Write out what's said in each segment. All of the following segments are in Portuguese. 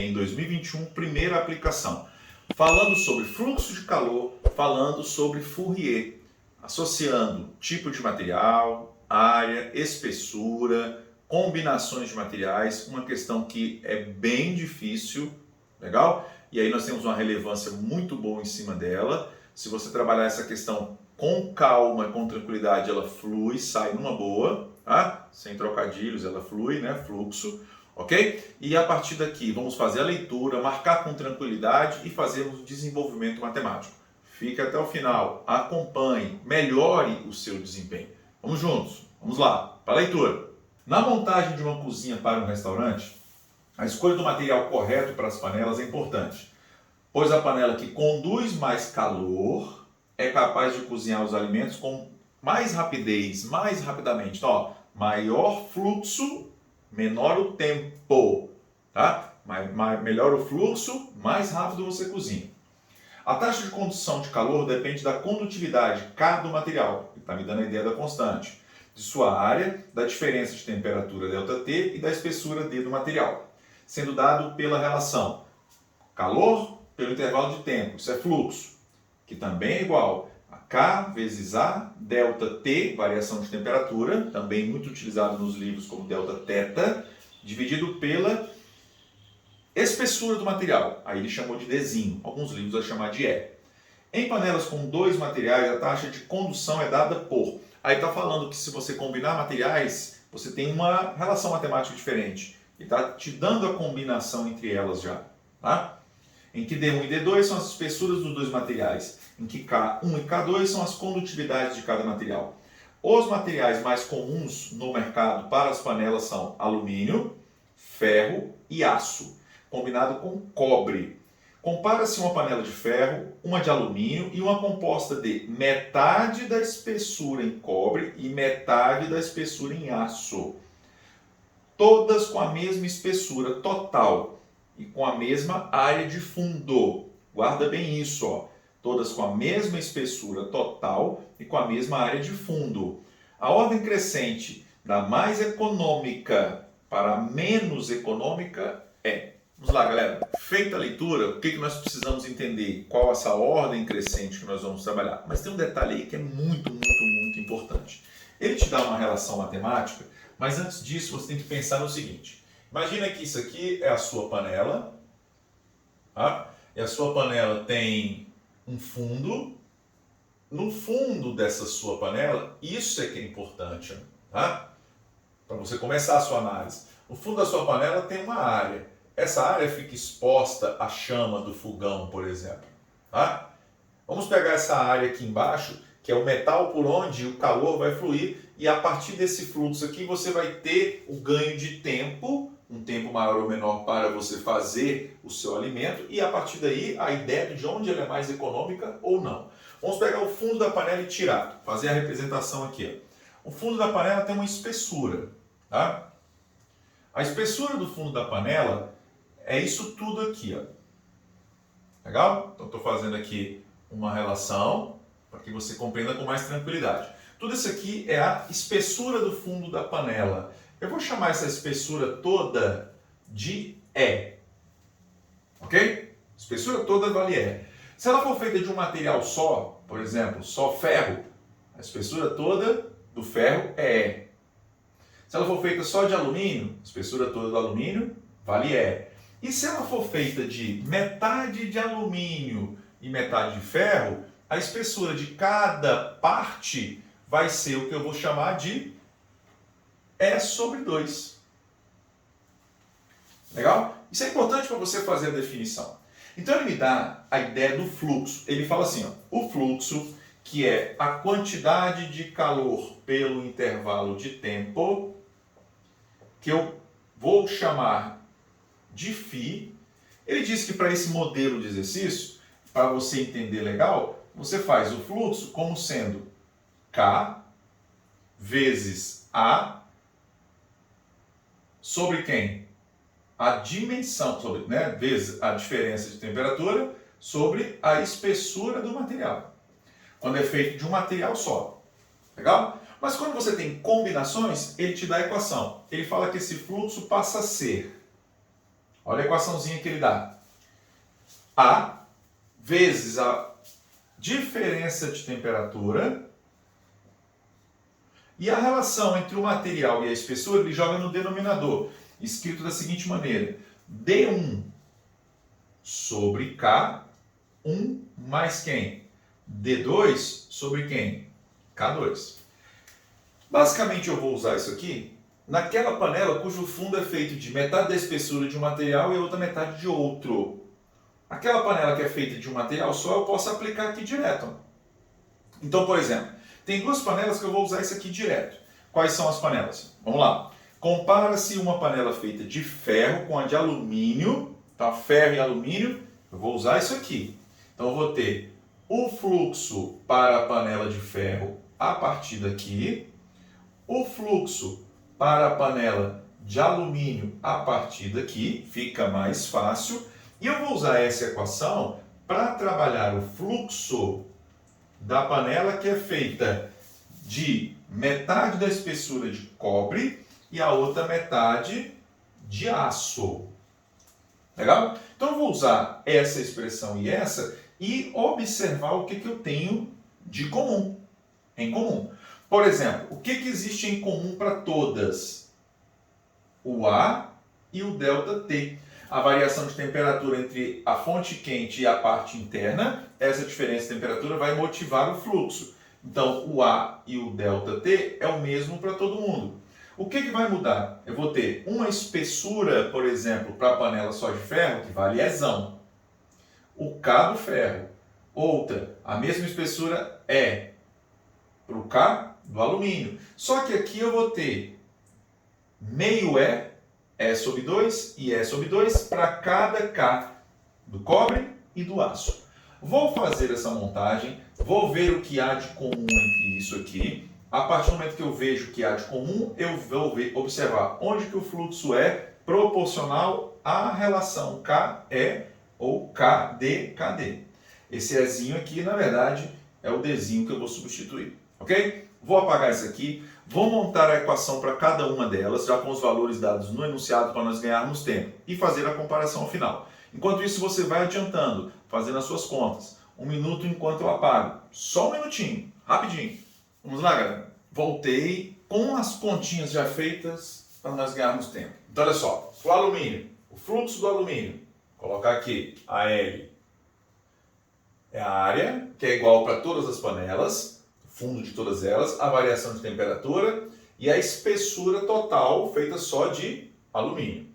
em 2021, primeira aplicação. Falando sobre fluxo de calor, falando sobre Fourier, associando tipo de material, área, espessura, combinações de materiais, uma questão que é bem difícil, legal? E aí nós temos uma relevância muito boa em cima dela. Se você trabalhar essa questão com calma, com tranquilidade, ela flui, sai numa boa, tá? Sem trocadilhos, ela flui, né? Fluxo, ok? E a partir daqui, vamos fazer a leitura, marcar com tranquilidade e fazermos o desenvolvimento matemático. Fique até o final, acompanhe, melhore o seu desempenho. Vamos juntos, vamos lá, para a leitura. Na montagem de uma cozinha para um restaurante, a escolha do material correto para as panelas é importante, pois a panela que conduz mais calor é capaz de cozinhar os alimentos com mais rapidez, mais rapidamente. Então, ó, maior fluxo, menor o tempo, tá? Melhor o fluxo, mais rápido você cozinha. A taxa de condução de calor depende da condutividade K do material, que está me dando a ideia da constante, de sua área, da diferença de temperatura ΔT e da espessura D do material, sendo dado pela relação calor pelo intervalo de tempo, isso é fluxo, que também é igual a K vezes A, ΔT, variação de temperatura, também muito utilizado nos livros como Δθ, dividido pela espessura do material, aí ele chamou de Dzinho, alguns livros vão chamar de E. Em panelas com dois materiais, a taxa de condução é dada por... Aí está falando que se você combinar materiais, você tem uma relação matemática diferente. E está te dando a combinação entre elas já. Tá? Em que D1 e D2 são as espessuras dos dois materiais. Em que K1 e K2 são as condutividades de cada material. Os materiais mais comuns no mercado para as panelas são alumínio, ferro e aço, combinado com cobre. Compara-se uma panela de ferro, uma de alumínio e uma composta de metade da espessura em cobre e metade da espessura em aço. Todas com a mesma espessura total e com a mesma área de fundo. Guarda bem isso, ó. Todas com a mesma espessura total e com a mesma área de fundo. A ordem crescente da mais econômica para a menos econômica é... Vamos lá, galera. Feita a leitura, o que nós precisamos entender? Qual essa ordem crescente que nós vamos trabalhar? Mas tem um detalhe aí que é muito importante. Ele te dá uma relação matemática, mas antes disso você tem que pensar no seguinte. Imagina que isso aqui é a sua panela, tá? E a sua panela tem um fundo. No fundo dessa sua panela, isso é que é importante, tá? Para você começar a sua análise. No fundo da sua panela tem uma área. Essa área fica exposta à chama do fogão, por exemplo. Tá? Vamos pegar essa área aqui embaixo, que é o metal por onde o calor vai fluir, e a partir desse fluxo aqui você vai ter o ganho de tempo, um tempo maior ou menor para você fazer o seu alimento, e a partir daí a ideia de onde ela é mais econômica ou não. Vamos pegar o fundo da panela e tirar, fazer a representação aqui. Ó. O fundo da panela tem uma espessura. Tá? A espessura do fundo da panela é isso tudo aqui, ó. Legal? Então estou fazendo aqui uma relação para que você compreenda com mais tranquilidade. Tudo isso aqui é a espessura do fundo da panela. Eu vou chamar essa espessura toda de E. Ok? Espessura toda vale E. Se ela for feita de um material só, por exemplo, só ferro, a espessura toda do ferro é E. Se ela for feita só de alumínio, a espessura toda do alumínio vale E. E se ela for feita de metade de alumínio e metade de ferro, a espessura de cada parte vai ser o que eu vou chamar de E sobre 2. Legal? Isso é importante para você fazer a definição. Então ele me dá a ideia do fluxo. Ele fala assim, ó, o fluxo, que é a quantidade de calor pelo intervalo de tempo, que eu vou chamar de φ, ele diz que para esse modelo de exercício, para você entender legal, você faz o fluxo como sendo K vezes A sobre quem? A dimensão, sobre, né, vezes a diferença de temperatura sobre a espessura do material. Quando é feito de um material só. Legal? Mas quando você tem combinações, ele te dá a equação. Ele fala que esse fluxo passa a ser Olha a equaçãozinha que ele dá. A vezes a diferença de temperatura e a relação entre o material e a espessura ele joga no denominador, escrito da seguinte maneira: D1 sobre K1 mais quem? D2 sobre quem? K2. Basicamente eu vou usar isso aqui naquela panela cujo fundo é feito de metade da espessura de um material e a outra metade de outro. Aquela panela que é feita de um material só eu posso aplicar aqui direto. Então, por exemplo, tem duas panelas que eu vou usar isso aqui direto. Quais são as panelas? Vamos lá. Compara-se uma panela feita de ferro com a de alumínio. Tá? Ferro e alumínio. Eu vou usar isso aqui. Então, eu vou ter o fluxo para a panela de ferro a partir daqui. O fluxo para a panela de alumínio a partir daqui. Fica mais fácil. E eu vou usar essa equação para trabalhar o fluxo da panela que é feita de metade da espessura de cobre e a outra metade de aço. Legal? Então eu vou usar essa expressão e observar o que eu tenho de comum, em comum. Por exemplo, o que existe em comum para todas? O A e o ΔT. A variação de temperatura entre a fonte quente e a parte interna, essa diferença de temperatura vai motivar o fluxo. Então, o A e o ΔT é o mesmo para todo mundo. O que vai mudar? Eu vou ter uma espessura, por exemplo, para a panela só de ferro, que vale Ezão. O K do ferro. Outra, a mesma espessura é para o K do alumínio. Só que aqui eu vou ter meio E sobre 2 e E sobre 2 para cada K do cobre e do aço. Vou fazer essa montagem, vou ver o que há de comum entre isso aqui. A partir do momento que eu vejo o que há de comum, eu vou observar onde que o fluxo é proporcional à relação KE ou KD-KD. Esse Ezinho aqui, na verdade, é o Dzinho que eu vou substituir. Ok? Vou apagar isso aqui. Vou montar a equação para cada uma delas, já com os valores dados no enunciado para nós ganharmos tempo, e fazer a comparação ao final. Enquanto isso, você vai adiantando, fazendo as suas contas. 1 minuto enquanto eu apago. Só 1 minutinho, rapidinho. Vamos lá, galera. Voltei com as continhas já feitas para nós ganharmos tempo. Então, olha só. O alumínio, o fluxo do alumínio. Vou colocar aqui a L. É a área, que é igual para todas as panelas. Fundo de todas elas, a variação de temperatura e a espessura total feita só de alumínio,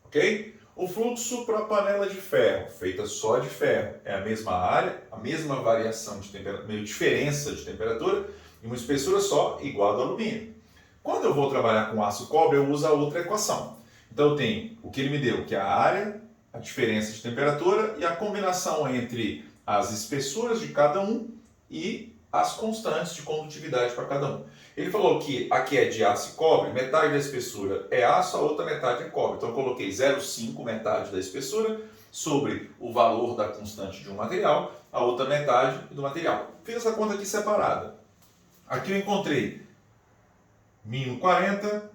ok? O fluxo para a panela de ferro, feita só de ferro, é a mesma área, a mesma variação de temperatura, diferença de temperatura e uma espessura só igual a do alumínio. Quando eu vou trabalhar com aço e cobre, eu uso a outra equação. Então eu tenho o que ele me deu, que é a área, a diferença de temperatura e a combinação entre as espessuras de cada um e as constantes de condutividade para cada um. Ele falou que aqui é de aço e cobre, metade da espessura é aço, a outra metade é cobre. Então eu coloquei 0,5, metade da espessura, sobre o valor da constante de um material, a outra metade do material. Fiz essa conta aqui separada. Aqui eu encontrei mínimo 40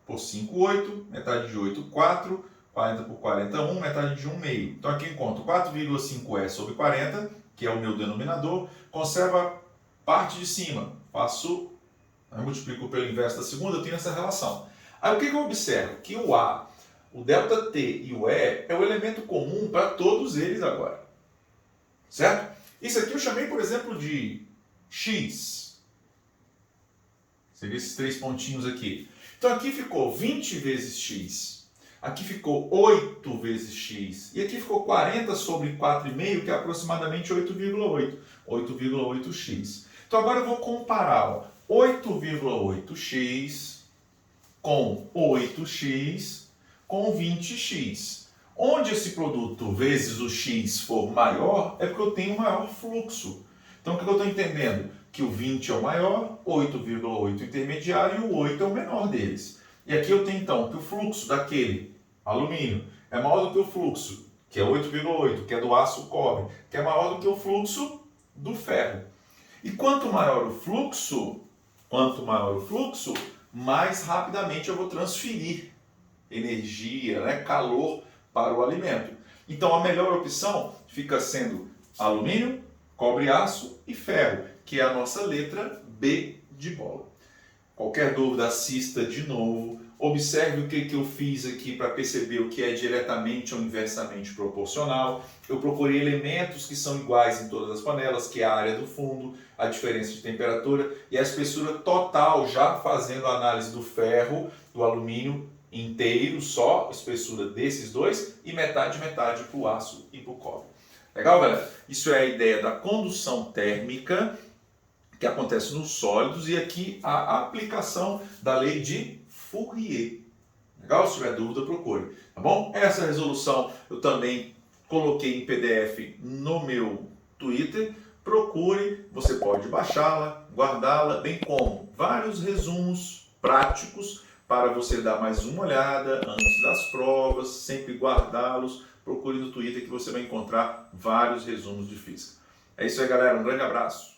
por 5, 8, metade de 8, 4, 40 por 40, 1, metade de 1, meio. Então aqui eu encontro 4,5E sobre 40, que é o meu denominador, conserva parte de cima, eu multiplico pelo inverso da segunda, eu tenho essa relação. Aí o que eu observo? Que o A, o ΔT e o E é o elemento comum para todos eles agora. Certo? Isso aqui eu chamei, por exemplo, de X. Seria esses 3 pontinhos aqui. Então aqui ficou 20 vezes X. Aqui ficou 8 vezes X. E aqui ficou 40 sobre 4,5, que é aproximadamente 8,8. 8,8x. Então agora eu vou comparar 8,8x com 8x com 20x. Onde esse produto vezes o x for maior, é porque eu tenho maior fluxo. Então o que eu estou entendendo? Que o 20 é o maior, 8,8 intermediário e o 8 é o menor deles. E aqui eu tenho então que o fluxo daquele alumínio é maior do que o fluxo, que é 8,8, que é do aço cobre, que é maior do que o fluxo do ferro. E quanto maior o fluxo, mais rapidamente eu vou transferir energia, calor para o alimento. Então a melhor opção fica sendo alumínio, cobre, aço e ferro, que é a nossa letra B de bola. Qualquer dúvida, assista de novo, observe o que eu fiz aqui para perceber o que é diretamente ou inversamente proporcional. Eu procurei elementos que são iguais em todas as panelas, que é a área do fundo, a diferença de temperatura e a espessura total, já fazendo a análise do ferro, do alumínio inteiro, só a espessura desses dois, e metade para o aço e para o cobre. Legal, galera? Isso é a ideia da condução térmica que acontece nos sólidos e aqui a aplicação da lei de Fourier. Legal? Se tiver dúvida, procure. Tá bom? Essa resolução eu também coloquei em PDF no meu Twitter. Procure, você pode baixá-la, guardá-la, bem como vários resumos práticos para você dar mais uma olhada antes das provas, sempre guardá-los. Procure no Twitter que você vai encontrar vários resumos de física. É isso aí, galera. Um grande abraço.